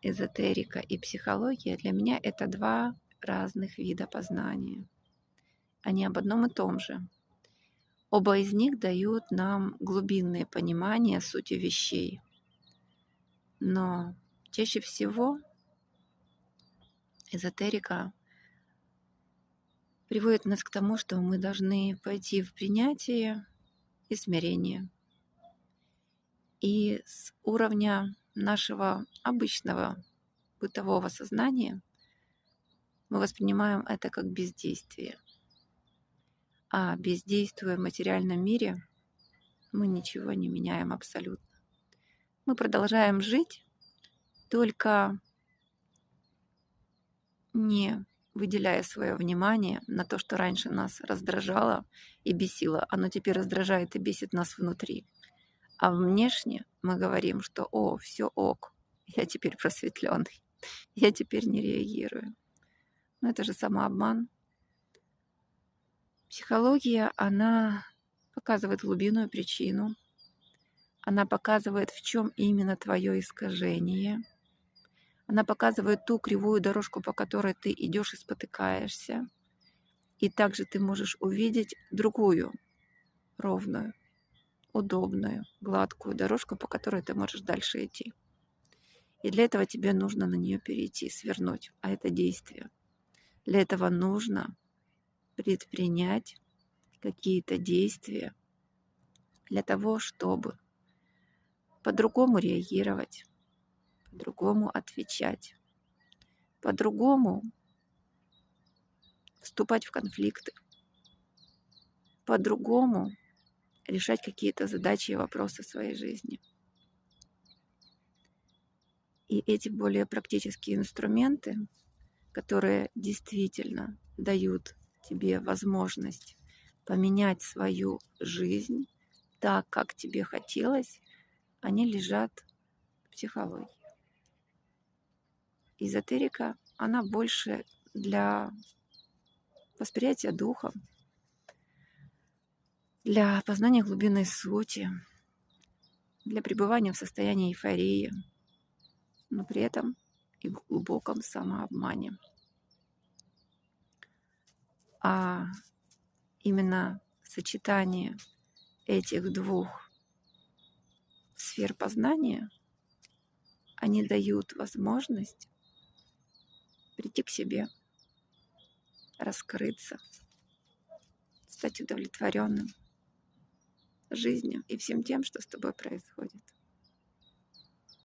эзотерика и психология для меня это два разных вида познания. Они об одном и том же. Оба из них дают нам глубинное понимание сути вещей. Но чаще всего эзотерика приводит нас к тому, что мы должны пойти в принятие и смирение. И с уровня нашего обычного бытового сознания мы воспринимаем это как бездействие. А бездействуя в материальном мире, мы ничего не меняем абсолютно. Мы продолжаем жить, только не выделяя свое внимание на то, что раньше нас раздражало и бесило. Оно теперь раздражает и бесит нас внутри. А внешне мы говорим, что «О, все ок, я теперь просветленный, я теперь не реагирую». Но это же самообман. Психология, она показывает глубинную причину, она показывает, в чем именно твое искажение, она показывает ту кривую дорожку, по которой ты идешь и спотыкаешься. И также ты можешь увидеть другую, ровную, удобную, гладкую дорожку, по которой ты можешь дальше идти. И для этого тебе нужно на нее перейти, свернуть, а это действие. Для этого нужно предпринять какие-то действия для того, чтобы по-другому реагировать, по-другому отвечать, по-другому вступать в конфликты, по-другому решать какие-то задачи и вопросы в своей жизни. И эти более практические инструменты, которые действительно дают тебе возможность поменять свою жизнь так, как тебе хотелось, они лежат в психологии. Эзотерика, она больше для восприятия духа, для познания глубинной сути, для пребывания в состоянии эйфории, но при этом и в глубоком самообмане. А именно сочетание этих двух сфер познания, они дают возможность прийти к себе, раскрыться, стать удовлетворенным жизнью и всем тем, что с тобой происходит.